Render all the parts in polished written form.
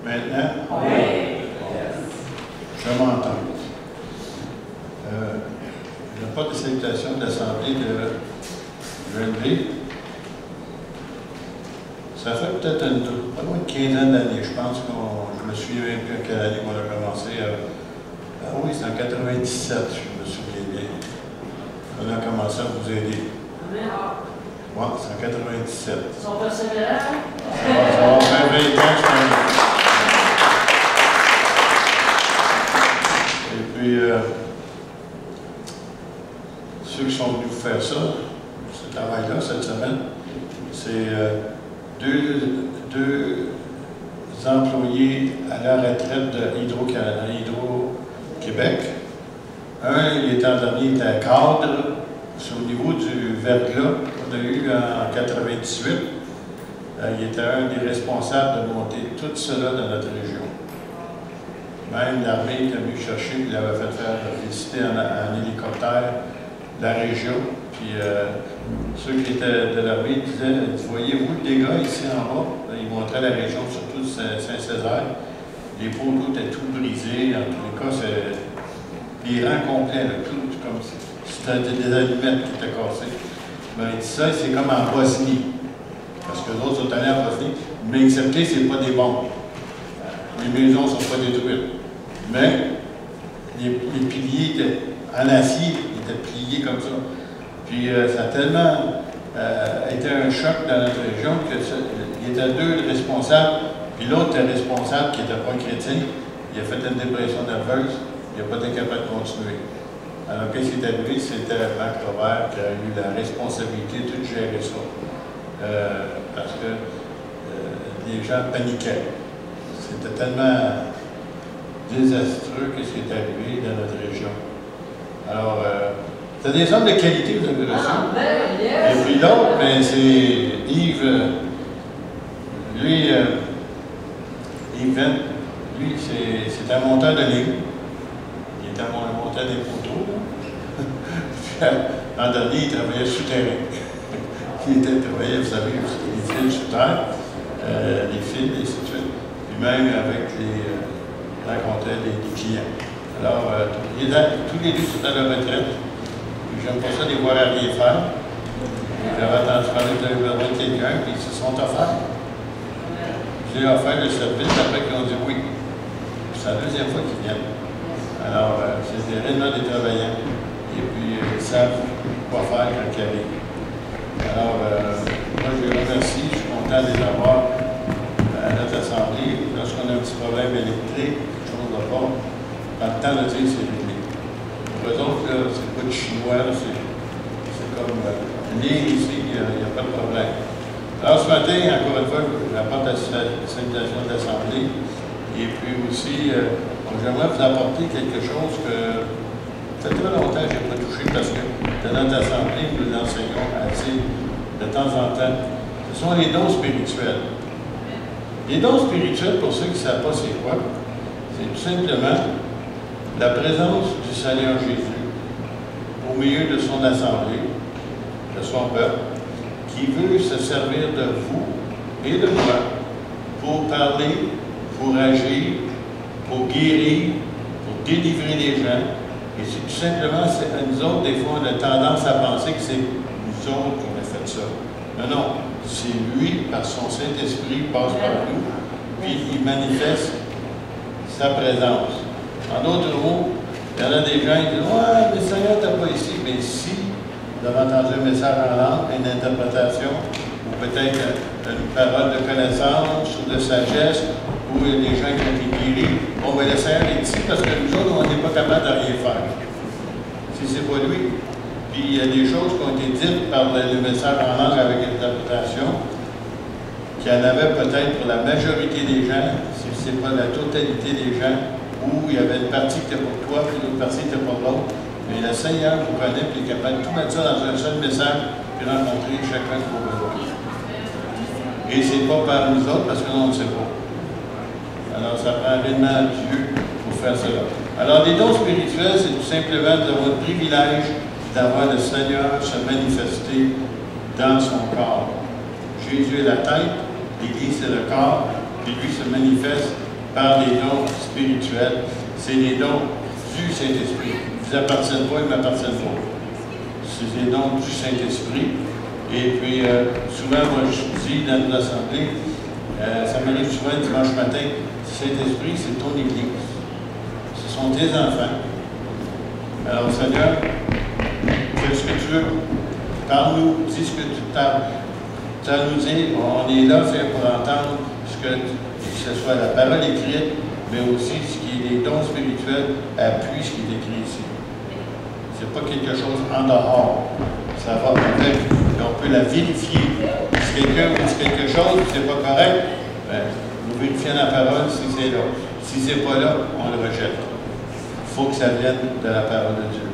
Maintenant? Oui. Je m'entends. Il n'y a pas de salutation de l'Assemblée de UNV. Ça fait peut-être pas loin de 15 d'années. Je pense que je me souviens même plus à quelle année on a commencé. Ah oui, c'est en 97, je me souviens bien. On a commencé à vous aider. Amen. Oui, c'est en 97. Ils sont persévérants. Ça va faire 20 ans, je pense. Et puis, ceux qui sont venus faire ça, ce travail-là, cette semaine, c'est deux employés à la retraite de Hydro-Québec. Un, il est en dernier, il était cadre, c'est au niveau du verglas qu'on a eu en 98. Il était un des responsables de monter tout cela dans notre région. Même l'armée était venue chercher, il l'avait fait faire visiter en hélicoptère la région. Puis ceux qui étaient de l'armée disaient, voyez-vous le dégât ici en bas? Ils montraient la région, surtout Saint-Césaire. Les poteaux étaient tout brisés. En tous les cas, c'est les rangs complets, là, tout comme c'était des allumettes qui étaient cassées. Ben, il dit ça, c'est comme en Bosnie. Parce que les autres sont allés en Bosnie. Mais excepté, ce n'est pas des bombes. Les maisons ne sont pas détruites. Mais les piliers étaient en acier, ils étaient pliés comme ça. Puis ça a tellement été un choc dans notre région qu'il y était deux responsables, puis l'autre était responsable qui n'était pas chrétien. Il a fait une dépression nerveuse, il n'a pas été capable de continuer. Alors qu'est-ce qui est arrivé? C'était Marc Robert qui a eu la responsabilité de tout gérer ça. Parce que les gens paniquaient. C'était tellement désastreux ce qui est arrivé dans notre région. Alors, c'est des hommes de qualité, vous avez reçu. Et puis l'autre, ben, c'est Yves. Lui, Yves Venn, lui, c'est un monteur de ligne. Il était un monteur des poteaux. L'an dernier, il travaillait souterrain. Il travaillait, vous savez, les fils sous terre, les fils, et ainsi de suite. Puis même avec rencontrait les clients. Alors, tous les deux sont à la retraite. J'aime pas ça les voir à rien faire. J'avais entendu parler de besoin de quelqu'un, puis ils se sont offerts. J'ai offert le service après qu'ils ont dit oui. C'est la deuxième fois qu'ils viennent. Alors, c'est réellement des travailleurs. Et puis, ils savent quoi faire quand ils arrivent. Alors, moi, je les remercie. Je suis content de les avoir à notre assemblée. Lorsqu'on a un petit problème électrique, quelque chose de fort, dans le temps de dire c'est réglé. Pour eux autres, c'est pas du chinois, c'est comme venir ici, il n'y a pas de problème. Alors ce matin, encore une fois, j'apporte la salutation de l'Assemblée. Et puis aussi, j'aimerais vous apporter quelque chose que ça fait très longtemps que je n'ai pas touché parce que dans notre Assemblée, nous l'enseignons assez de temps en temps. Ce sont les dons spirituels. Les dons spirituels, pour ceux qui ne savent pas c'est quoi, c'est tout simplement la présence du Seigneur Jésus au milieu de son assemblée, de son peuple, qui veut se servir de vous et de moi pour parler, pour agir, pour guérir, pour délivrer les gens. Et c'est tout simplement, nous autres, des fois, on a tendance à penser que c'est nous autres qui avons fait ça. Mais non, c'est lui, par son Saint-Esprit, passe par nous, puis il manifeste sa présence. En d'autres mots, il y en a des gens qui disent « Ouais, mais Seigneur, tu n'es pas ici. » Mais si vous avez entendu un message en langue, une interprétation, ou peut-être une parole de connaissance ou de sagesse, ou des gens qui ont été guéris, bon, ben le Seigneur est ici parce que nous autres, on n'est pas capable de rien faire. Si ce n'est pas lui. Puis il y a des choses qui ont été dites par le message en langue avec l'interprétation, qu'il y en avait peut-être pour la majorité des gens, si ce n'est pas la totalité des gens, où il y avait une partie qui était pour toi, puis l'autre partie qui était pour l'autre. Mais le Seigneur vous connaît, puis il est capable de tout mettre ça dans un seul message, puis rencontrer chacun de vos besoins. Et ce n'est pas par nous autres, parce que nous, on ne sait pas. Alors, ça prend réellement Dieu pour faire cela. Alors, les dons spirituels, c'est tout simplement d'avoir le privilège d'avoir le Seigneur se manifester dans son corps. Jésus est la tête, l'Église c'est le corps, puis lui se manifeste parle des dons spirituels, c'est les dons du Saint-Esprit. Ils ne vous appartiennent pas, ils ne m'appartiennent pas. C'est les dons du Saint-Esprit. Et puis, souvent, moi, je dis dans nos assemblées, ça m'arrive souvent le dimanche matin, Saint-Esprit, c'est ton Église. Ce sont tes enfants. Alors, Seigneur, fais ce que tu veux. Parle-nous, dis ce que tu as à nous dire. On est là, c'est pour entendre que ce soit la parole écrite, mais aussi ce qui est les dons spirituels appuient ce qui est écrit ici. Ce n'est pas quelque chose en dehors. Ça va avec, on peut la vérifier. Si quelqu'un vous dit quelque chose, c'est pas correct, bien, vous vérifiez la parole si c'est là. Si c'est pas là, on le rejette. Il faut que ça vienne de la parole de Dieu.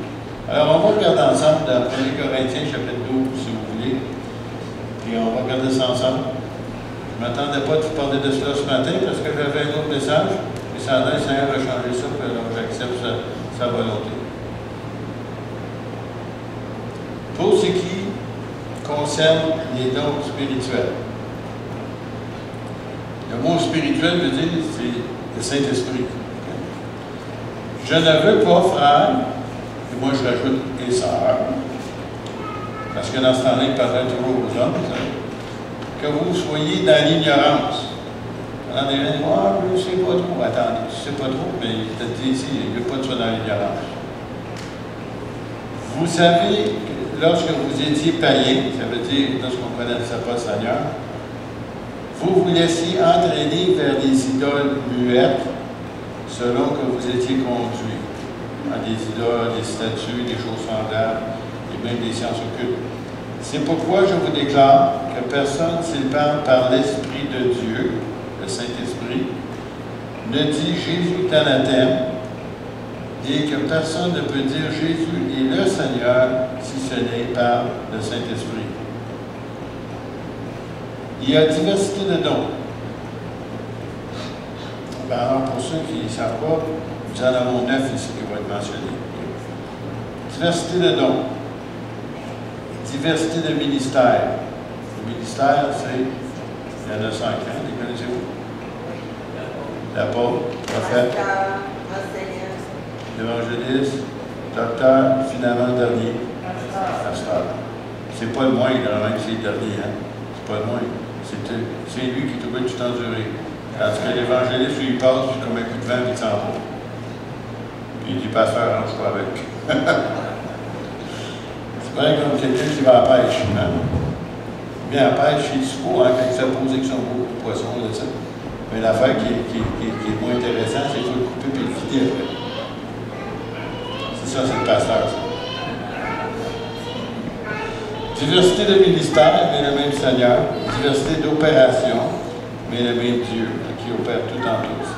Alors, on va regarder ensemble dans 1 Corinthiens, chapitre 12, si vous voulez. Puis on va regarder ça ensemble. Je ne m'attendais pas de vous parler de cela ce matin parce que j'avais un autre message. Et ça a l'air, le Seigneur va changer ça, puis alors j'accepte sa volonté. Pour ce qui concerne les dons spirituels. Le mot spirituel veut dire c'est le Saint-Esprit. Je ne veux pas, frère, et moi je rajoute et sœurs, parce que dans ce temps-là, il parlait toujours aux hommes, que vous soyez dans l'ignorance. Alors, des gens disent, ah, je ne sais pas trop. Attendez, je ne sais pas trop, mais il t'a dit ici, il n'y a pas de ça dans l'ignorance. Vous savez, lorsque vous étiez païen, ça veut dire, lorsqu'on ne connaissait pas le Seigneur, vous vous laissiez entraîner vers des idoles muettes, selon que vous étiez conduits. Des idoles, des statues, des choses semblables, et même des sciences occultes. C'est pourquoi je vous déclare que personne, s'il parle par l'Esprit de Dieu, le Saint-Esprit, ne dit Jésus est anathème, et que personne ne peut dire Jésus est le Seigneur si ce n'est par le Saint-Esprit. Il y a diversité de dons. Alors, pour ceux qui ne savent pas, nous en avons 9 ici qui vont être mentionnés. Diversité de dons. Diversité de ministères. Le ministère, c'est, il y en a 5 ans, les connaissez-vous? L'apôtre, prophète, l'évangéliste, docteur, finalement le dernier, pasteur. C'est pas le moindre, vraiment, que c'est le dernier, hein? C'est pas le moindre. C'est lui qui est obligé de tout endurer. Parce que l'évangéliste, lui, il passe comme un coup de vent, puis il s'en va. Puis il dit, pasteur, arrange pas avec. C'est pareil comme quelqu'un qui va à la pêche. Hein? Bien, à la pêche, il se faut, hein, quand il s'appose avec son beau poisson, là, ça. Mais l'affaire qui est moins intéressante, c'est qu'il faut le couper et le vider après. C'est ça, c'est le pasteur, ça. Diversité de ministères, mais le même Seigneur. Diversité d'opérations, mais le même Dieu, qui opère tout en tous.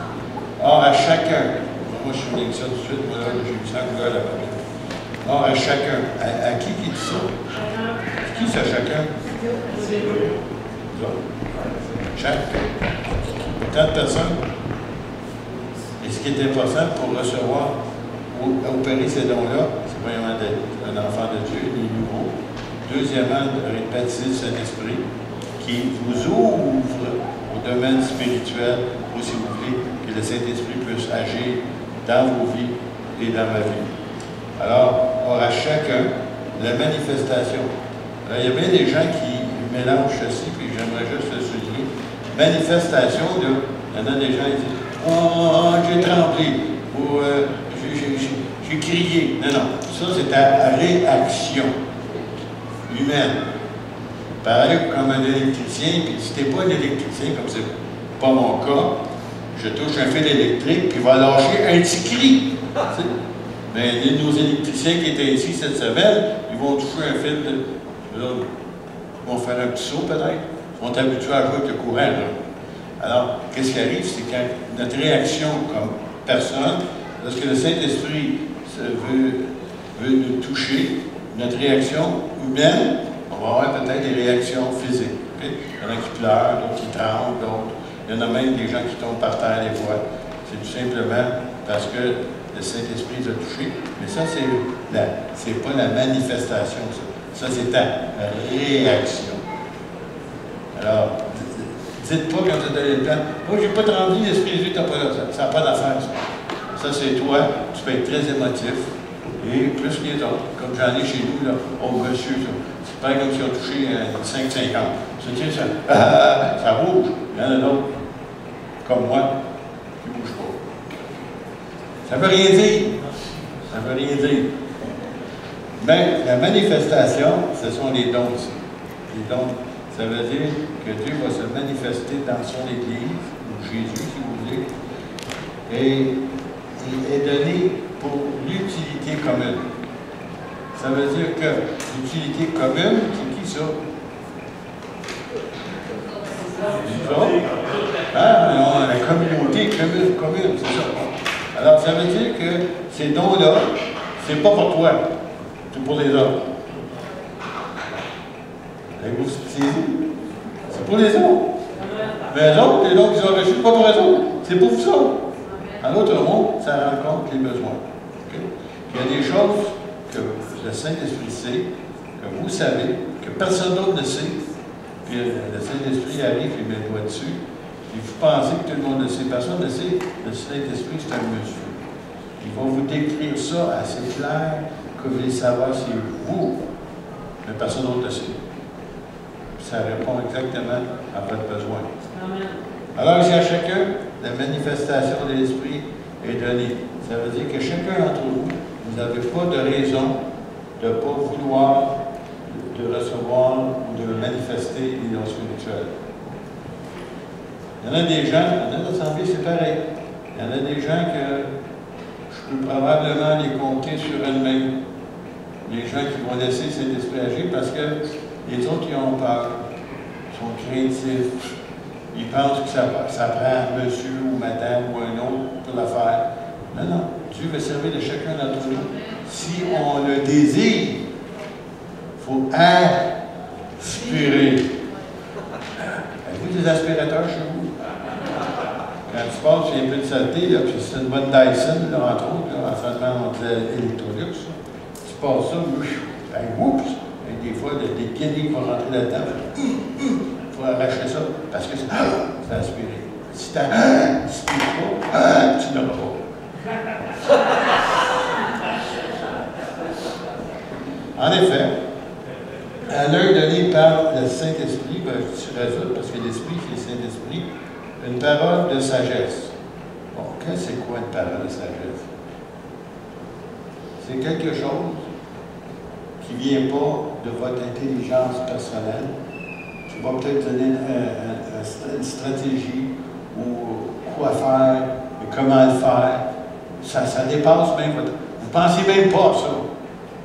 Or, à chacun, moi je suis venu avec ça tout de suite, moi là, j'ai eu 100 couleurs là-bas. Or, à chacun, à qui dit ça? Qui c'est chacun? Chacun. Tant de personnes. Et ce qui est important pour recevoir ou opérer ces dons-là, c'est premièrement d'être un enfant de Dieu, des nouveaux. Deuxièmement, de baptiser le Saint-Esprit qui vous ouvre au domaine spirituel, ou si vous voulez, que le Saint-Esprit puisse agir dans vos vies et dans ma vie. Alors, on aura chacun la manifestation. Alors, il y a bien des gens qui mélangent ceci, puis j'aimerais juste le souligner. Manifestation, là, il y en a des gens qui disent « Oh, j'ai tremblé » ou j'ai crié. Non, non, ça c'est ta réaction humaine. Pareil comme un électricien, puis si tu n'es pas un électricien, comme c'est pas mon cas, je touche un fil électrique, puis il va lâcher un petit cri. Mais nos électriciens qui étaient ici cette semaine, ils vont toucher un fil, ils vont faire un petit saut peut-être, ils vont t'habituer à jouer avec le courant. Là. Alors, qu'est-ce qui arrive, c'est quand notre réaction comme personne, lorsque le Saint-Esprit veut nous toucher, notre réaction humaine, on va avoir peut-être des réactions physiques. Okay? Il y en a qui pleurent, d'autres qui tremblent, d'autres. Il y en a même des gens qui tombent par terre des fois. C'est tout simplement parce que le Saint-Esprit les a touchés. Mais ça, c'est pas la manifestation, ça. Ça, c'est ta réaction. Alors, Dites pas quand vous êtes allé le plan. Moi, j'ai pas rempli l'Esprit de Jésus, t'as pas là. Ça n'a pas d'affaire, ça. Ça, c'est toi. Tu peux être très émotif. Et plus que les autres. Comme j'en ai chez nous, là. Oh, monsieur, ça. C'est pas comme si on touchait 5,50. Ça bouge. Il y en a d'autres, comme moi, qui ne bougent pas. Ça ne veut rien dire. Ça ne veut rien dire. Mais la manifestation, ce sont les dons. Les dons, ça veut dire que Dieu va se manifester dans son Église, ou Jésus, si vous voulez, et il est donné pour l'utilité commune. Ça veut dire que l'utilité commune, c'est qui ça? Nous autres. Hein? La communauté commune, c'est ça. Alors, ça veut dire que ces dons-là, c'est pas pour toi, c'est pour les autres. Avez-vous saisi? C'est pour les autres. Mais les autres, les dons qu'ils ont reçus, c'est pas pour les autres, c'est pour vous autres. En d'autres mots, ça rencontre les besoins. Okay? Il y a des choses que le Saint-Esprit sait, que vous savez, que personne d'autre ne sait, puis le Saint-Esprit arrive et met le doigt dessus, et vous pensez que tout le monde le sait. Personne ne le sait. Le Saint-Esprit, c'est un monsieur. Il va vous décrire ça assez clair que vous voulez savoir c'est vous, mais personne d'autre le sait. Puis ça répond exactement à votre besoin. Amen. Alors, ici à chacun, la manifestation de l'Esprit est donnée. Ça veut dire que chacun d'entre vous, vous n'avez pas de raison de ne pas vouloir de recevoir ou de manifester les dons spirituels. Il y en a des gens, dans notre assemblée, c'est pareil. Il y en a des gens que je peux probablement les compter sur elles-mêmes. Les gens qui vont laisser cet esprit agir parce que les autres, ils ont peur. Ils sont craintifs. Ils pensent que ça prend monsieur ou madame ou un autre pour la faire. Non, non. Dieu veut servir de chacun d'entre nous. Si on le désire, il faut aspirer. Avez-vous des aspirateurs chez vous? Quand tu passes, il y a un peu de saleté, là, puis c'est une bonne Dyson, là, entre autres, là, anciennement on disait Electrolux. Tu passes ça, oups, et des fois, des guenilles vont rentrer là-dedans. Il faut arracher ça, parce que c'est aspiré. Si tu n'aspires pas, tu n'auras pas. En effet, à l'heure donnée par le Saint-Esprit, ben, je rajoute, parce que l'Esprit, c'est le Saint-Esprit, une parole de sagesse. Bon, c'est quoi une parole de sagesse? C'est quelque chose qui ne vient pas de votre intelligence personnelle, qui va peut-être donner une stratégie ou quoi faire, et comment le faire. Ça dépasse même votre... Vous ne pensez même pas à ça.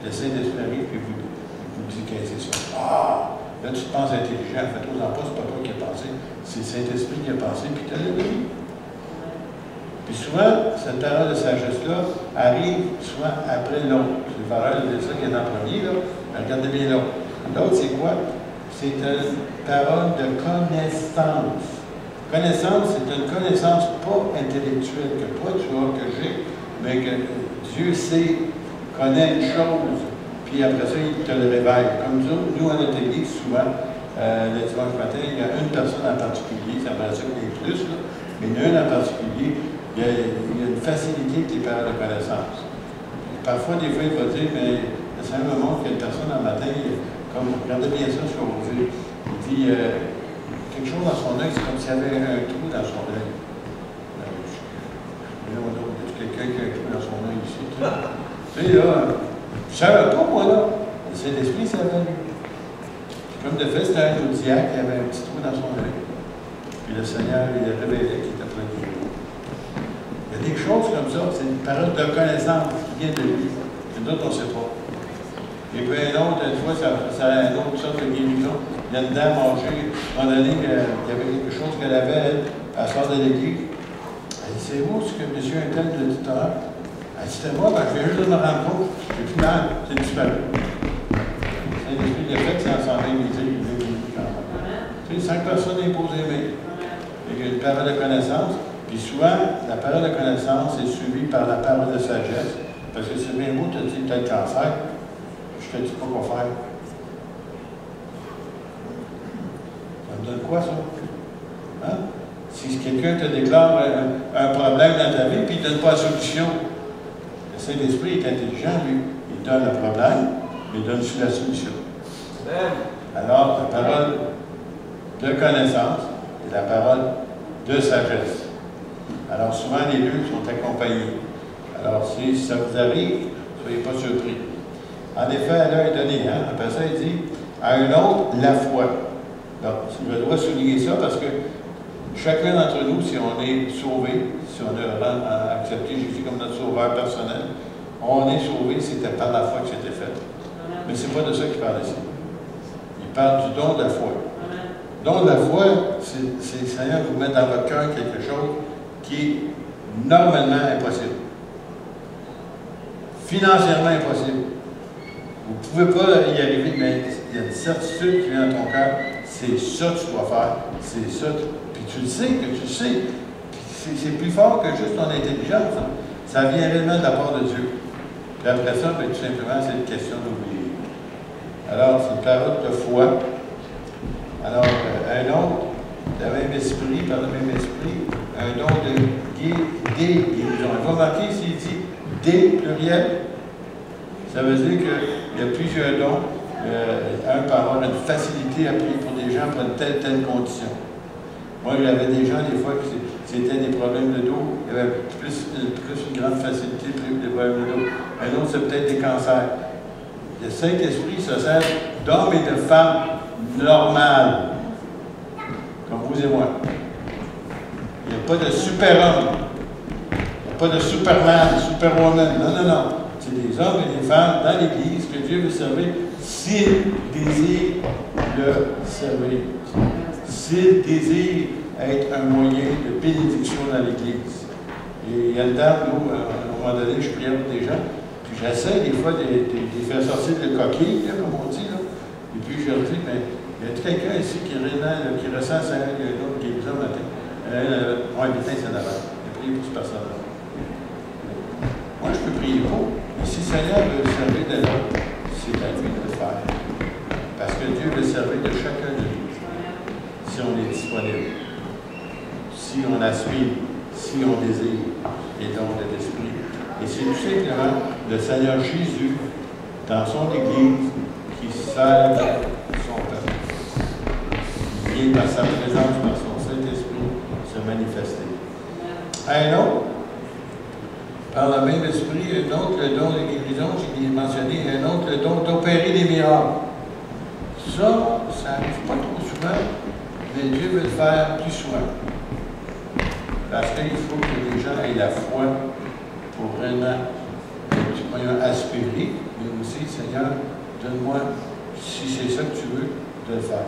Le Saint-Esprit arrive et vous dit qu'est-ce que c'est ça. Ah! Là, tu te penses intelligent, fais-toi-en pas, c'est pas toi qui as pensé, c'est le Saint-Esprit qui a pensé, puis tu as donné. Puis souvent, cette parole de sagesse-là arrive souvent après l'autre. C'est le parole de ça qui est en premier, là. Regardez bien l'autre. L'autre, c'est quoi? C'est une parole de connaissance. Connaissance, c'est une connaissance pas intellectuelle, que toi tu as, que j'ai, mais que Dieu sait, connaît une chose. Puis après ça, il te le révèle. Comme nous, à notre église, souvent, le dimanche matin, il y a une personne en particulier, ça me rassure qu'il y ait plus, là, mais il y en a une en particulier, il y a une facilité avec les paroles de connaissance. Parfois, des fois, il va dire, mais ça me montre qu'il y a une personne en matin, comme, regardez bien ça, ce qu'on vous dit, il dit, quelque chose dans son œil, c'est comme s'il y avait un trou dans son œil. Il y a quelqu'un qui a un trou dans son œil ici. Tu sais, là, je ne savais pas, moi, là. Le Saint-Esprit savait. Comme de fait, c'était un audiaque qui avait un petit trou dans son œil. Puis le Seigneur, il a révélé qu'il était plein de trous. Il y a des choses comme ça, c'est une parole de connaissance qui vient de lui. Et d'autres, on ne sait pas. Et puis un autre, une fois, ça a une autre sorte de guérison. Il y a une dame âgée, à un moment donné, il y avait quelque chose qu'elle avait, elle, à la sorte de l'église. Elle dit, c'est vous ce que monsieur un tel de dit tout à l'heure? Elle dit, c'était moi, je viens juste de me rendre compte. J'ai plus mal, c'est disparu. C'est l'esprit de fait, c'est ensemble, il dit, tu sais, 5 personnes imposées, mais il y a une parole de connaissance. Puis souvent, la parole de connaissance est suivie par la parole de sagesse. Parce que c'est bien beau, tu te dis, tel cancer, je te dis pas quoi faire. Ça me donne quoi, ça? Hein? Si quelqu'un te déclare un problème dans ta vie, puis il ne donne pas la solution, le Saint-Esprit est intelligent, lui. Il donne le problème, mais il donne aussi la solution. Alors, la parole de connaissance et la parole de sagesse. Alors, souvent, les deux sont accompagnés. Alors, si ça vous arrive, soyez pas surpris. En effet, elle a donné, hein? Après ça, il dit, à un autre, la foi. Donc, je dois souligner ça parce que chacun d'entre nous, si on est sauvé, si on a accepté Jésus comme notre sauveur personnel, on est sauvé, c'était par la foi que c'était fait. Mais ce n'est pas de ça qu'il parle ici. Il parle du don de la foi. Le don de la foi, c'est le Seigneur vous met dans votre cœur quelque chose qui est normalement impossible. Financièrement impossible. Vous ne pouvez pas y arriver, mais il y a une certitude qui vient dans ton cœur. C'est ça que tu dois faire. C'est ça. Puis tu le sais, que tu le sais. C'est plus fort que juste ton intelligence. Hein. Ça vient réellement de la part de Dieu. Puis après ça, bien, tout simplement, c'est une question d'oublier. Alors, c'est une parole de foi. Alors, un autre, le même esprit, par le même esprit, un don de des guérisons. Il va marquer ici, il dit des pluriel. Ça veut dire qu'il y a plusieurs dons. Un peut avoir une facilité à prier pour des gens pour une telle condition. Moi, j'avais des gens, des fois, qui c'était des problèmes de dos. Il y avait plus une grande facilité à prier pour des problèmes de dos. Un autre, c'est peut-être des cancers. Le Saint-Esprit se sert d'hommes et de femmes normales, comme vous et moi. Il n'y a pas de super-homme. Il n'y a pas de Superman, Superwoman. Non, non, non. C'est des hommes et des femmes dans l'Église que Dieu veut servir s'il désire le servir. S'il désire être un moyen de bénédiction dans l'Église. Et il y a une dame, nous, à un moment donné, je priais pour des gens, puis j'essaie des fois de les faire sortir de coquille, là, comme on dit, là. Et puis je leur dis, mais il y a quelqu'un ici qui ressent ça, il y a un autre qui est là matin. Oui, putain, c'est d'abord. Je prie pour cette personne-là. Moi, je peux prier pour. Mais si le Seigneur veut servir de l'autre, c'est à lui de le faire. Parce que Dieu veut servir de chacun de nous. Si on est disponible, si on aspire, si on désire les dons de l'Esprit. Et c'est tout simplement le Seigneur Jésus, dans son Église, qui sert son peuple. Il vient par sa présence, par son Saint-Esprit, se manifester. Un autre, par le même esprit, un autre, le don de guérison, j'ai mentionné, un autre, le don d'opérer des miracles. Ça n'arrive pas trop souvent, mais Dieu veut le faire plus souvent. Parce qu'il faut que les gens aient la foi pour vraiment aspirer, mais aussi, Seigneur, donne-moi, si c'est ça que tu veux, de le faire.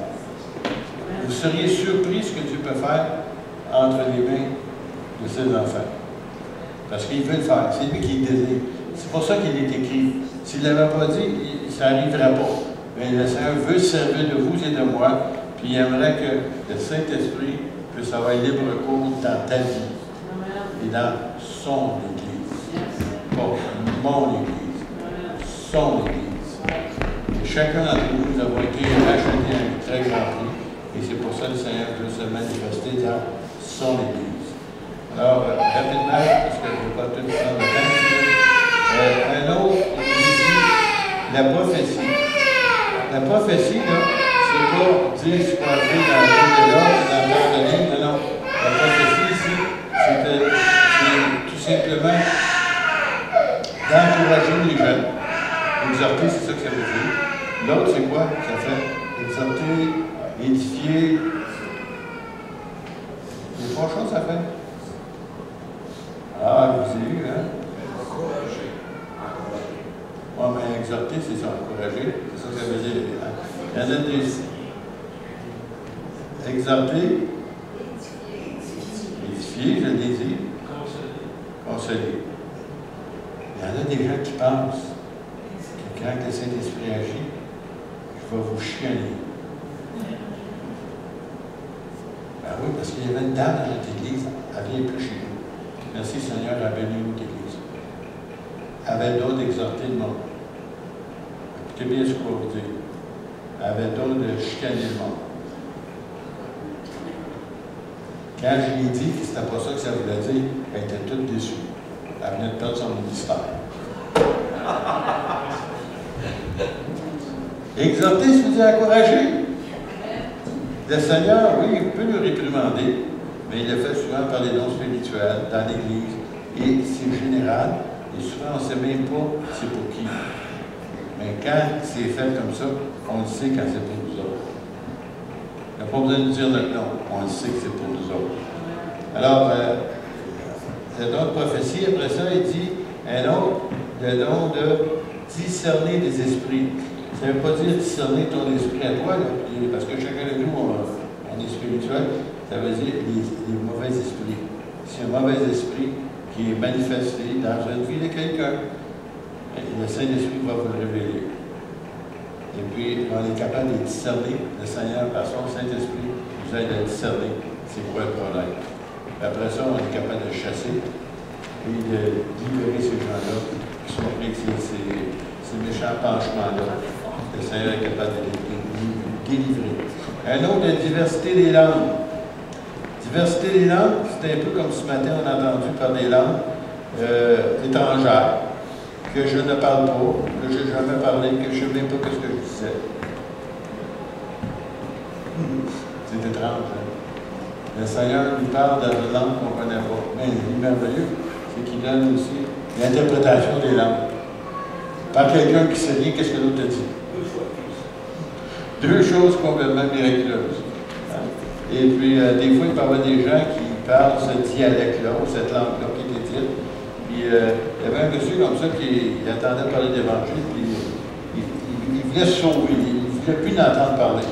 Vous seriez surpris ce que Dieu peut faire entre les mains de ses enfants. Parce qu'il veut le faire. C'est lui qui le désire. C'est pour ça qu'il est écrit. S'il ne l'avait pas dit, ça n'arriverait pas. Mais le Seigneur veut servir de vous et de moi, puis il aimerait que le Saint-Esprit puisse avoir libre cours dans ta vie et dans son Église. Pas mon Église. Son Église. Et chacun d'entre nous, nous avons été rachetés à un très grand prix. Et c'est pour ça que le Seigneur veut se manifester dans son Église. Alors, rapidement, parce que je ne veux pas tout prendre le temps, un autre, il dit la prophétie. La prophétie, là, c'est pas dire ce qu'on a fait dans le livre de l'ordre, dans l'ordre de livre, non, non. La prophétie ici, c'est tout simplement d'encourager les jeunes. Exhorter, c'est ça que ça veut dire. L'autre, c'est quoi? Ça fait exhorter, édifier. Il y a trois choses à faire. Ah, vous avez vu, hein? Encourager. Oui, mais exhorter, c'est ça, encourager. C'est ça que ça veut dire. Il y en a des. Exhorter. Édifier, je l'ai dit. Consoler. Il y en a des gens qui pensent que quand le Saint-Esprit agit, je vais vous chianer. Ben oui, parce qu'il y avait une dame dans notre église, elle vient plus chez nous. Merci Seigneur, elle a béni notre église. Elle avait d'autres d'exhorter le monde. Écoutez bien ce qu'on va vous dire. Elle avait d'autres de chicaner le monde. Quand je lui ai dit que c'était pas ça que ça voulait dire, elle était toute déçue. Elle venait de perdre son ministère. Exhorter, ça veut dire encourager. Le Seigneur, oui, il peut nous réprimander, mais il le fait souvent par les dons spirituels, dans l'Église, et c'est général, et souvent on ne sait même pas c'est pour qui. Mais quand c'est fait comme ça, on le sait quand c'est pour nous autres. Il n'y a pas besoin de nous dire notre nom, on le sait que c'est pour nous autres. Alors, le don de prophétie, après ça, il dit un autre, le don de discerner des esprits. Ça ne veut pas dire discerner ton esprit à toi, là, parce que chacun de nous, on est spirituel, ça veut dire les mauvais esprits. C'est un mauvais esprit qui est manifesté dans une vie de quelqu'un, le Saint-Esprit va vous le révéler. Et puis, on est capable de discerner, le Seigneur, par son Saint-Esprit, nous aide à discerner c'est quoi le problème. Après ça, on est capable de chasser et de libérer ces gens-là qui sont pris ces méchants penchements-là. Le Seigneur est capable de les délivrer. Un autre, la diversité des langues. Diversité des langues, c'est un peu comme ce matin, on a entendu par des langues étrangères, que je ne parle pas, que je n'ai jamais parlé, que je ne sais même pas ce que je disais. C'est étrange, hein? Le Seigneur nous parle dans une langue qu'on ne connaît pas. Mais ce qui est merveilleux, c'est qu'il donne aussi l'interprétation des langues. Par quelqu'un qui sait rien, qu'est-ce que l'autre a dit? Deux choses complètement miraculeuses. Et puis, des fois, il peut y avoir des gens qui parlent ce dialecte-là, ou cette langue-là qui était dite. Puis, il y avait un monsieur comme ça qui attendait de parler d'Évangile, puis il voulait se sauver, il ne voulait plus l'entendre parler.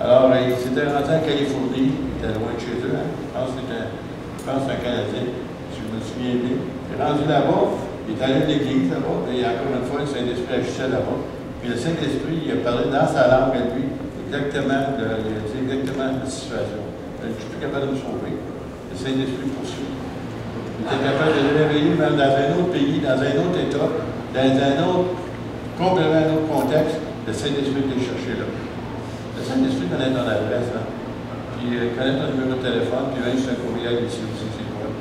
Alors, il s'était rendu en Californie, il était loin de chez eux, hein? Je pense que c'est un Canadien, si je me souviens bien. Il est rendu là-bas, il est allé à l'église là-bas, et encore une fois, le Saint-Esprit agissait là-bas. Puis le Saint-Esprit, il a parlé dans sa langue à lui, exactement de la situation. Je ne suis plus capable de me sauver. Le Saint-Esprit poursuit. Il était capable de le réveiller même dans un autre pays, dans un autre État, dans un autre, complètement un autre contexte. Le Saint-Esprit est cherché là. Le Saint-Esprit connaît ton adresse, hein? Puis il connaît ton numéro de téléphone, puis il un courriel ici aussi, c'est quoi.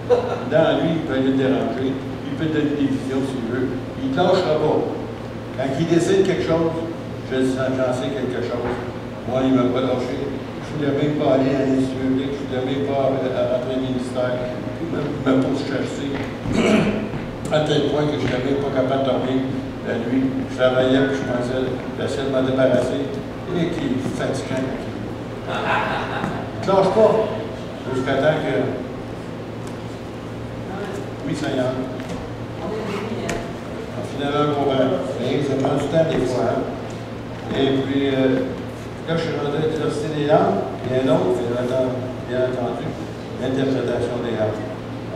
Dans lui, il peut aller te déranger, il peut te donner des visions s'il veut. Il ne te lâchera pas. Quand il décide quelque chose, j'en sais quelque chose. Moi, il ne m'a pas lâché. Je ne voulais même pas aller à l'Institut public, je ne voulais même pas rentrer au ministère. Il m'a poussé chasser. À tel point que je n'étais même pas capable de dormir la nuit. Je travaillais, puis je pensais, j'essayais de m'en débarrasser. Et qui est fatigant quand il ne te lâche pas. Jusqu'à temps que. Oui, Seigneur. Finalement, pour ça prend du temps des fois. Hein? Et puis, là, je suis rendu à l'exercice des langues, et un autre, bien entendu, l'interprétation des langues.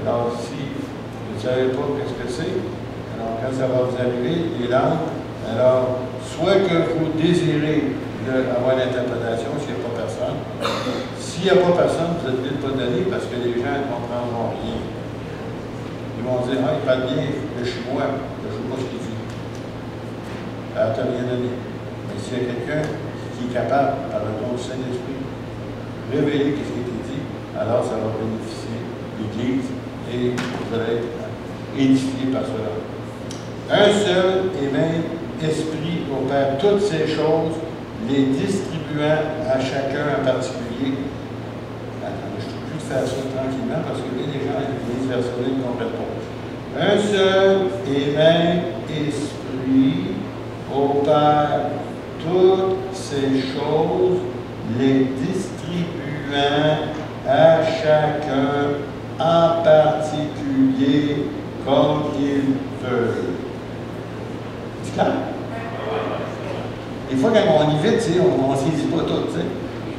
Alors, si vous ne savez pas ce que c'est, alors quand ça va vous arriver, les langues, alors, soit que vous désirez avoir l'interprétation s'il n'y a pas personne. S'il n'y a pas personne, vous êtes obligé de ne pas donner parce que les gens ne comprendront rien. Ils vont dire, ah, il parle bien le chinois, je ne sais pas ce qu'il dit. Alors, tu n'as rien donné. Mais s'il y a quelqu'un qui est capable, par le don du Saint-Esprit, révéler ce qui a été dit, alors ça va bénéficier l'Église et vous allez être édifiés par cela. Un seul et même esprit opère toutes ces choses, les distribuant à chacun en particulier. Attends, je ne peux plus faire ça tranquillement parce que les gens, les personnes ne comprennent pas. Un seul et même esprit opère toutes ces choses, les distribuant à chacun en particulier comme il veut. C'est clair? Des fois, quand on y vite, on ne saisit pas tout. T'sais.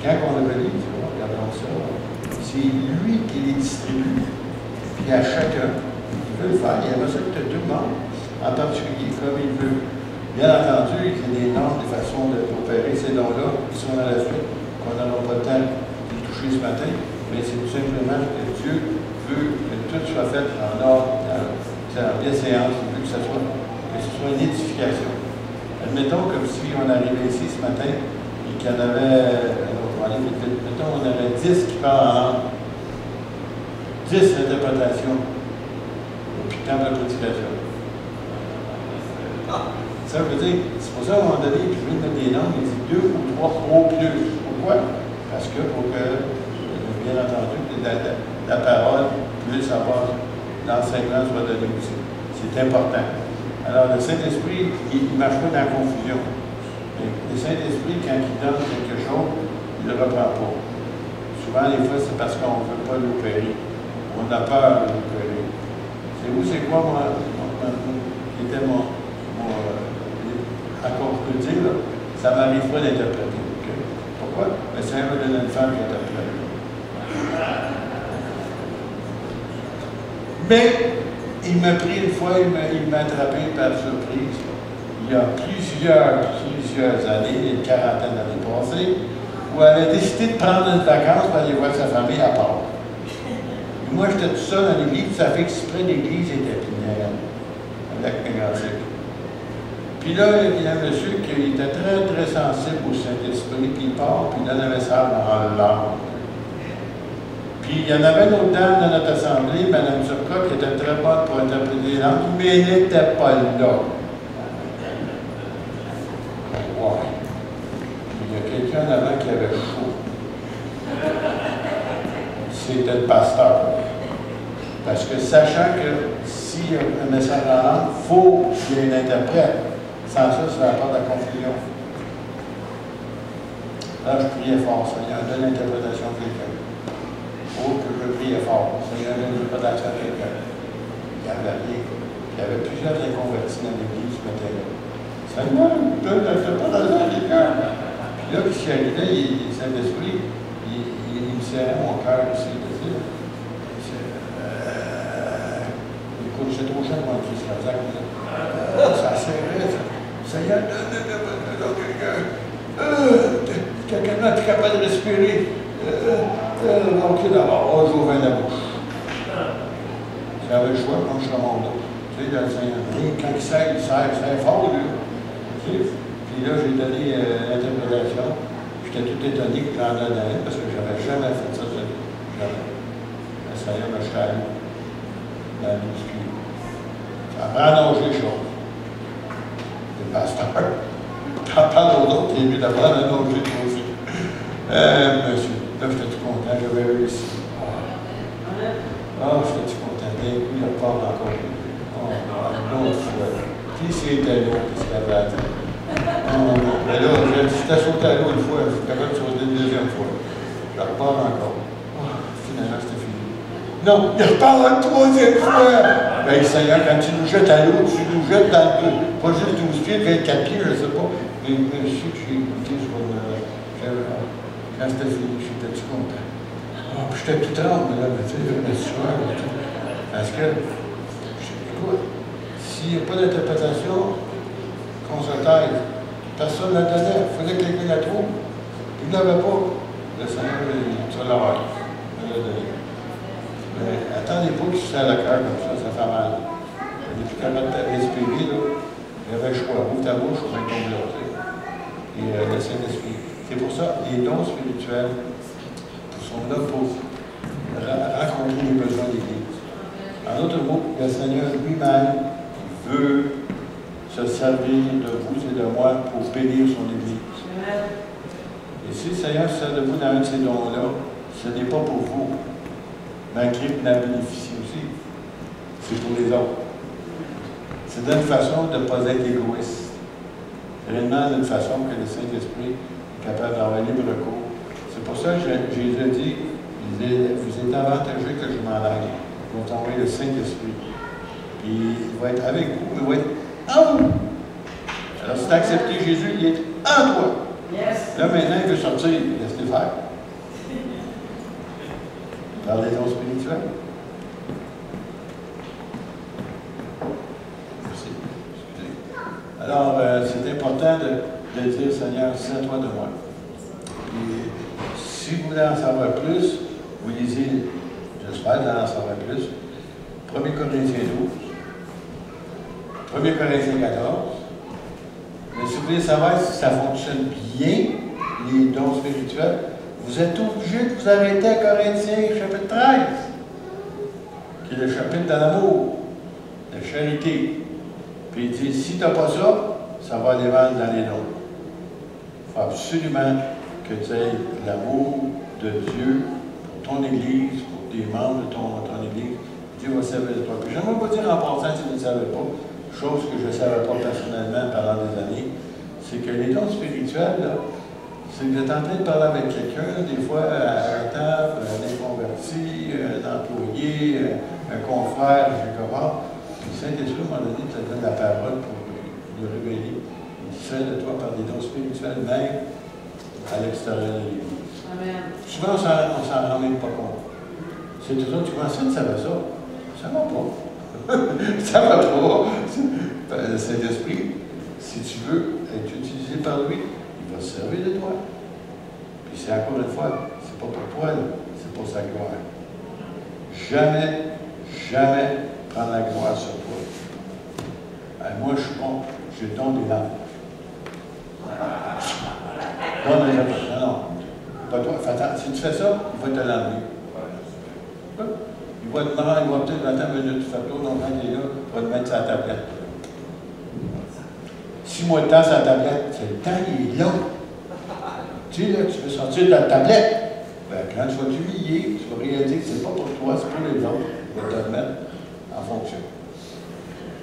Quand on le relit, regardons ça, c'est lui qui les distribue, puis à chacun. Il veut le faire, il aimerait ça que tout le monde, en particulier, comme il veut. Bien entendu, il y a des normes, des façons d'opérer ces dons-là, qui sont dans la suite, qu'on n'aura pas le temps de toucher ce matin, mais c'est tout simplement que Dieu veut que tout soit fait en ordre, en bienséance, il veut que ce soit une édification. Admettons comme si on arrivait ici ce matin et qu'il y en avait, mettons, on avait 10 qui parlent en langue. 10 interprétations au temps de la prédication. Ça veut dire, c'est pour ça qu'à un moment donné, puis je viens de mettre des noms, il dit 2 ou 3 au plus. Pourquoi? Parce que pour que, bien entendu, la parole puisse avoir l'enseignement soit donné aussi. C'est important. Alors, le Saint-Esprit, il ne marche pas dans la confusion. Mais le Saint-Esprit, quand il donne quelque chose, il ne le reprend pas. Souvent, des fois, c'est parce qu'on ne veut pas l'opérer. On a peur de l'opérer. C'est quoi, moi, qui était encore je peux dire, là, ça m'arrive pas d'interpréter. Okay? Pourquoi? Le Seigneur me donne une femme qui interprète. Mais, il m'a pris une fois, il m'a attrapé par surprise. Il y a plusieurs années, une quarantaine d'années passées, où elle a décidé de prendre une vacance pour aller voir sa famille à part. Et moi, j'étais tout seul dans l'église, ça fait exprès l'église était pinière, avec Mégantic. Puis là, il y a un monsieur qui était très, très sensible au Saint-Esprit, puis il part, puis il donne un message dans le langue. Puis il y en avait une autre dame dans notre assemblée, Mme Turcotte, qui était très bonne pour interpréter les langues, mais elle n'était pas là. Wow. Il y a quelqu'un avant qui avait chaud. C'était le pasteur. Parce que sachant que s'il y a un message en langue, il faut qu'il y ait un interprète. Sans ça, ça apporte de la confusion. Là, je priais fort, Seigneur, donne l'interprétation à quelqu'un. Oh, que je priais fort, Seigneur, donne l'interprétation à quelqu'un. Il y avait rien. Il y avait plusieurs inconvertis dans l'église ce matin-là. Seigneur, donne l'interprétation à quelqu'un. Puis là, qui arrivait, le Saint-Esprit, il me serrait mon cœur aussi de dire. Écoute, c'est trop cher, moi, Christ Razak. Ça serrait, ça. Seigneur, donne quelqu'un. Quelqu'un n'est capable de respirer. Ok, d'abord, j'ouvre la bouche. J'avais le choix quand je remonte. Tu sais, le Seigneur, quand il serre fort, lui. Tu sais? Puis là, j'ai donné l'interprétation. J'étais tout étonné que j'en donnais, parce que je n'avais jamais fait ça. Jamais. Le Seigneur m'a chargé dans le muscu. Ça apprend à nager chaud. Le pasteur. T'en parles aux autres, il est mieux d'apprendre à nager toi aussi. Monsieur, là, j'étais tout content, j'avais réussi. J'étais tout content. D'un coup, il repart encore. L'autre fois. Qui c'était l'autre qui se l'avait à dire? Mais là, j'étais sauté à l'eau une fois, je suis capable de sauter une deuxième fois. Je repars encore. Finalement, c'était fini. Non, il repart une troisième fois! Ben, Seigneur, quand tu nous jettes à l'eau, tu nous jettes dans le pas juste 12 pieds, 24 pieds, je ne sais pas. Mais je sais que j'ai écouté quand c'était fini, j'étais tout content. Puis j'étais tout tremble, là, mais tu sais, je me suis sueur et tout. Parce que, écoute, s'il n'y a pas d'interprétation, qu'on se taise. Personne ne la donnait, il fallait que quelqu'un la trouve. Il ne l'avait pas. Le Seigneur, tu vas l'avoir. Il l'a donné. Mais attendez pas qu'il se serre le cœur comme ça fait mal. Il n'est plus capable de respirer, là. Il avait le choix. Ouvre ta bouche, on va être tombé là. Et le Saint-Esprit. C'est pour ça, les dons spirituels sont là pour rencontrer les besoins de l'Église. En d'autres mots, le Seigneur lui-même veut se servir de vous et de moi pour bénir son Église. Et si le Seigneur se sert de vous dans un de ces dons-là, ce n'est pas pour vous, malgré que vous en bénéficiez aussi. C'est pour les autres. C'est d'une façon de ne pas être égoïste. C'est réellement d'une façon que le Saint-Esprit est capable d'avoir libre cours. C'est pour ça que Jésus a dit, vous êtes avantageux que je m'en aille. Je vais t'envoyer le Saint-Esprit. Puis il va être avec vous, mais il va être en vous. Alors si tu as accepté Jésus, il est en toi. Yes. Là maintenant, il veut sortir, laisse-le faire. Par les dons spirituels. Merci. Alors, c'est important de dire, Seigneur, sers-toi de moi. Et si vous voulez en savoir plus, vous lisez, j'espère que vous allez en savoir plus, 1 Corinthiens 12, 1 Corinthiens 14. Mais si vous voulez savoir si ça fonctionne bien, les dons spirituels, vous êtes obligé de vous arrêter à Corinthiens chapitre 13. qui est le chapitre de l'amour, la charité. Puis il dit, si tu n'as pas ça, ça va aller mal dans les dons. Il faut absolument que tu aies l'amour de Dieu pour ton Église, pour des membres de ton Église. Dieu va servir de toi. Puis j'aimerais vous dire en passant, si vous ne le savez pas, chose que je ne savais pas personnellement pendant des années, c'est que les dons spirituels, là, c'est que vous êtes en train de parler avec quelqu'un, des fois à la table, un inconverti, un employé, un confrère, quelque part. Puis le Saint-Esprit, à un moment donné, te donne la parole pour le révéler. Il fait de toi par des dons spirituels, même à l'extérieur de l'Église. Souvent, on ne s'en rend même pas compte. C'est tout ça, tu commences à ça va ça. Ça va pas. Ça va pas. Le Saint-Esprit, si tu veux être utilisé par lui, il va se servir de toi. Puis c'est encore une fois, c'est pas pour toi, c'est pour sa gloire. Jamais, jamais prendre la gloire sur toi. Moi, je suis bon, je donne des langues. Donne des langues. Non, non. Pas toi. Attends, si tu fais ça, il va te l'enlever. Il va te demander, il va peut-être 20 minutes, tu fais le tour, donc quand il est là, il va te mettre sa tablette. 6 mois de temps sur la tablette, c'est le temps, il est long. Tu sais, là, tu veux sortir de ta tablette. Ben, quand tu vas t'humilier, tu vas réaliser que ce n'est pas pour toi, c'est pour les autres. Il va te le mettre en fonction.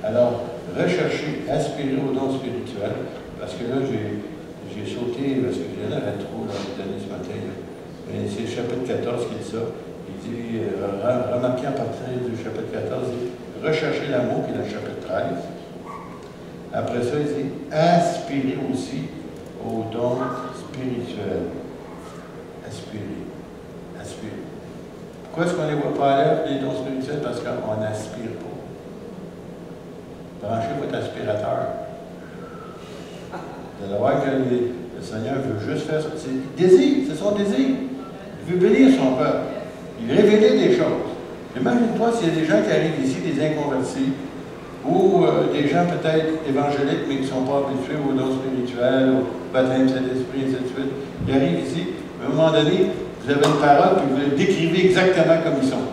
Alors, rechercher, aspirer aux dons spirituels, parce que là, j'ai sauté, parce que j'en avais trop dans les années ce matin. Mais c'est le chapitre 14 qui dit ça. Il dit, remarquez à partir du chapitre 14, il dit, rechercher l'amour, qui est dans le chapitre 13. Après ça, il dit, aspirer aussi aux dons spirituels. Aspirer. Aspirer. Pourquoi est-ce qu'on ne les voit pas à l'œuvre, les dons spirituels? Parce qu'on n'aspire pas. Branchez votre aspirateur. Vous allez voir que le Seigneur veut juste faire ça. C'est désir, c'est son désir. Il veut bénir son peuple. Il veut révéler des choses. Imagine-toi s'il y a des gens qui arrivent ici, des inconvertis, ou des gens peut-être évangéliques, mais qui ne sont pas habitués aux dons spirituels, au baptême Saint-Esprit, et ainsi de suite. Ils arrivent ici, à un moment donné, vous avez une parole, puis vous les décrivez exactement comme ils sont.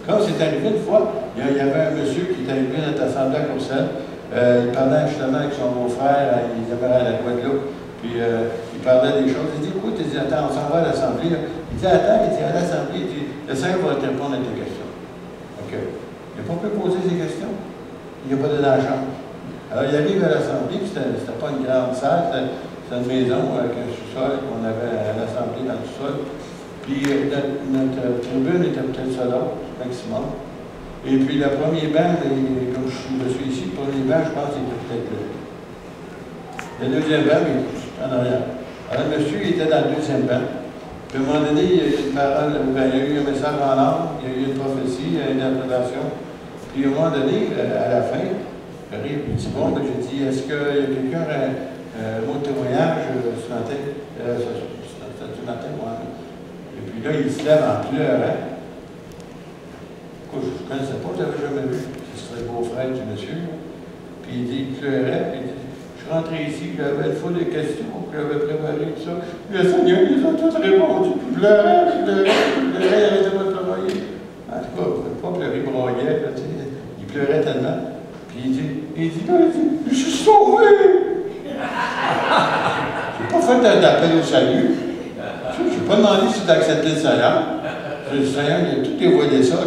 Comme c'est arrivé une fois, il y avait un monsieur qui est arrivé à notre assemblée à Courcelles. Il parlait justement avec son beau-frère, il demeurait à la Guadeloupe, puis il parlait des choses. Il dit, écoute, il dit, attends, on s'en va à l'assemblée. Il dit, attends, il dit, à l'assemblée, il dit, le Seigneur va te répondre à tes questions. OK. Il n'a pas pu poser ses questions. Il n'y a pas de l'argent. Alors, il arrive à l'assemblée, puis c'était pas une grande salle, c'était une maison avec un sous-sol qu'on avait à l'assemblée dans le sous-sol. Puis notre tribune était peut-être ça là, maximum. Et puis le premier banc, comme je suis ici, le premier banc, je pense qu'il était peut-être là. Le deuxième banc, il était en arrière. Alors le monsieur, il était dans le deuxième banc. Puis à un moment donné, il y a eu une parole, il y a eu un message en langue, il y a eu une prophétie, une interprétation. Puis à un moment donné, à la fin, j'arrive, il dit, bon, j'ai dit, est-ce qu'il y a quelqu'un un mot de témoignage ce matin? Ce matin, moi. Et puis là, il se lève en pleurant. Je ne connaissais pas, je ne l'avais jamais vu. C'est le beau-frère du monsieur. Puis il dit, il pleurait, puis il dit, je suis rentré ici, j'avais une foule de questions, j'avais préparé tout ça. Le Seigneur, ils ont tous répondu, puis il pleurait, il arrêtait pas de travailler. En tout cas, il ne pouvait pas pleurer, il broyait, là, tu sais. Il pleurait tellement. Puis il dit, je suis sauvé! Je n'ai pas fait d'appel au salut. Je n'ai pas demandé si tu acceptais le Seigneur. Le Seigneur, il a tout dévoilé ça.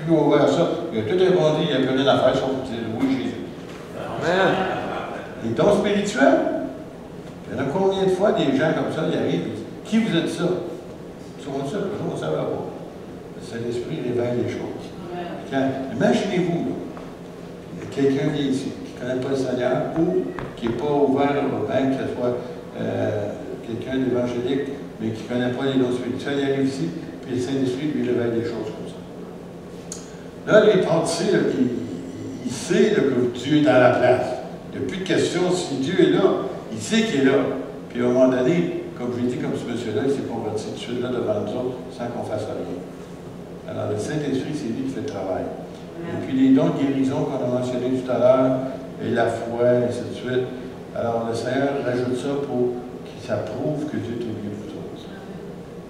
Il a ouvert ça, il a tout répondu, il n'y a plus rien à faire sauf dire oui, Jésus. Amen. Les dons spirituels, il y en a combien de fois des gens comme ça, ils arrivent et disent, qui vous êtes ça? Ils sont ça, on ne savait pas. Le Saint-Esprit révèle les choses. Imaginez-vous, quelqu'un qui ici, qui ne connaît pas le Seigneur, ou qui n'est pas ouvert au bain, que ce soit quelqu'un d'évangélique, mais qui ne connaît pas les dons spirituels, il arrive ici, puis le Saint-Esprit lui révèle des choses comme ça. Là, les pensées, il sait là, que Dieu est dans la place. Il n'y a plus de question si Dieu est là. Il sait qu'il est là. Puis à un moment donné, comme je l'ai dit, comme ce monsieur-là, il s'est converti tout de suite là devant nous autres sans qu'on fasse rien. Alors le Saint-Esprit, c'est lui qui fait le travail. Et puis les dons de guérison qu'on a mentionnés tout à l'heure, et la foi, et ainsi de suite. Alors le Seigneur rajoute ça pour que ça prouve que Dieu est au milieu de vous autres.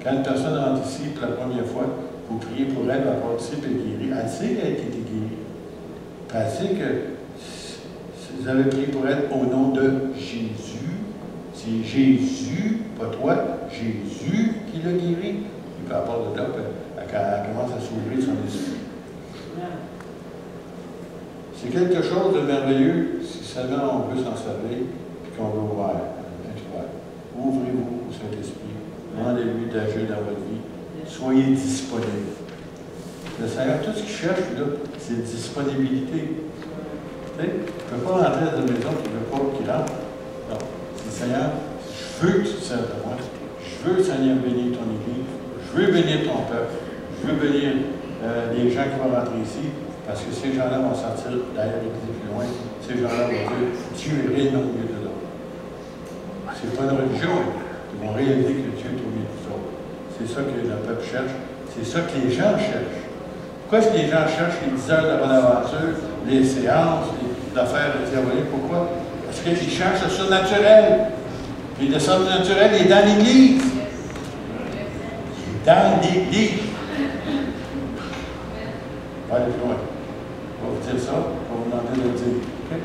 Quand une personne rentre ici pour la première fois, vous priez pour elle, elle va participer et guérir. Elle sait qu'elle a été guérie. Puis elle sait que vous avez prié pour elle au nom de Jésus. C'est Jésus, pas toi, Jésus qui l'a guéri. Et puis à part de là, elle commence à s'ouvrir son esprit. C'est quelque chose de merveilleux si seulement on veut s'en servir et qu'on veut ouvrir. Ouvrez-vous au Saint-Esprit. Demandez-lui d'agir dans votre vie. Soyez disponibles. Le Seigneur, tout ce qu'il cherche, là, c'est disponibilité. Tu sais, il ne peut pas rentrer dans une maison qu'il ne veut pas qu'il rentre. Non. C'est Seigneur, je veux que tu te serves de moi. Je veux, Seigneur, bénir ton Église. Je veux bénir ton peuple. Je veux bénir les gens qui vont rentrer ici. Parce que ces gens-là vont sortir d'ailleurs l'Église plus loin. Ces gens-là vont dire Dieu est réel au milieu de l'autre. Ce n'est pas une religion. Ils vont réaliser que Dieu est au milieu de l'autre. C'est ça que le peuple cherche. C'est ça que les gens cherchent. Pourquoi est-ce que les gens cherchent les 10 heures de bonne aventure, les séances, les affaires diaboliques? Pourquoi? Parce qu'ils cherchent le surnaturel. Puis le surnaturel est dans l'Église. Il est dans l'Église. On va aller plus loin. On va vous dire ça, on va vous demander de le dire. Okay?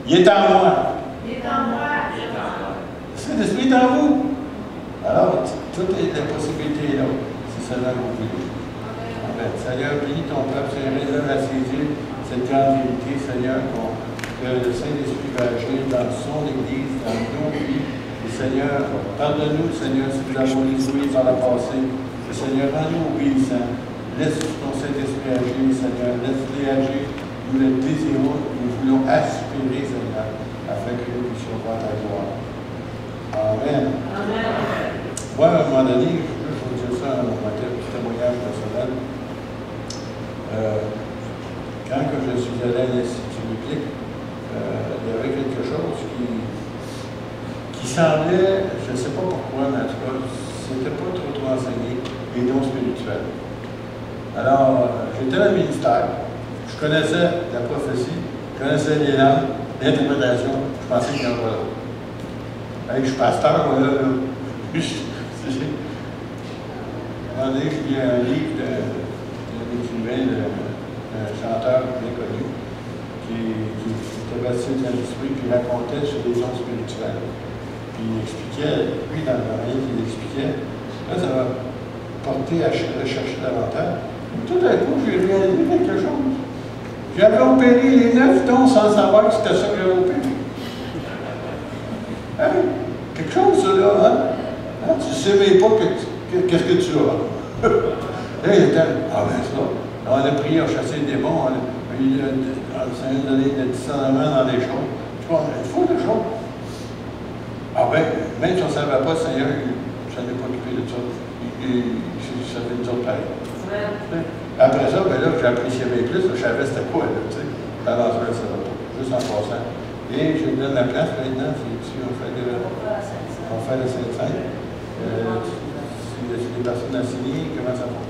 Il est en moi. Il est en moi. Le Saint-Esprit est en vous. Alors, toutes les possibilités là, c'est seulement vous voulez. Amen. Seigneur, bénis ton peuple, Seigneur, aide-le à saisir cette grande vérité, Seigneur, que le Saint-Esprit va agir dans son Église, dans nos vies. Et Seigneur, pardonne-nous, Seigneur, si nous avons déjoué par le passé. Et Seigneur, rends-nous obéissants. Laisse ton Saint-Esprit agir, Seigneur. Laisse-les agir. Nous le désirons, nous voulons aspirer, Seigneur, afin que nous puissions voir ta gloire. Amen. Amen. Moi, à un moment donné, je veux vous dire ça dans mon petit témoignage personnel. Quand je suis allé à l'Institut biblique, il y avait quelque chose qui semblait, je ne sais pas pourquoi, mais en tout cas, c'était pas trop enseigné, les dons spirituels. Alors, j'étais dans le ministère, je connaissais la prophétie, je connaissais les langues, l'interprétation, je pensais qu'il y en avait pas d'autre. Hey, je suis pasteur, voilà, là. À un moment donné, je lis un livre d'un écrivain, d'un chanteur bien connu, qui était baptisé dans l'esprit, puis il racontait sur les dons spirituels. Puis il expliquait, lui, dans le moyen qu'il expliquait, là, ça m'a porté à rechercher davantage. Et tout à coup, j'ai réalisé quelque chose. J'avais opéré les 9 dons sans savoir que c'était ça que j'avais opéré. Hein? Quelque chose, ça, là, hein? Tu ne sais même pas qu'est-ce que tu as. Là, il était, ah ben ça. On a prié, on a chassé les démons, le Seigneur a donné le discernement dans les choses. Tu vois, il faut des choses. Ah ben, même si on ne savait pas, le Seigneur, je ne savais pas occupé de ça. Ça fait une autre pareil. Après ça, ben là, j'appréciais bien plus, je savais c'était quoi, là, tu sais. Avant ça, ça va pas. Juste en passant. Et je donne la place maintenant, on fait le Saint-Saint. C'est des personnes assignées, comment ça fonctionne?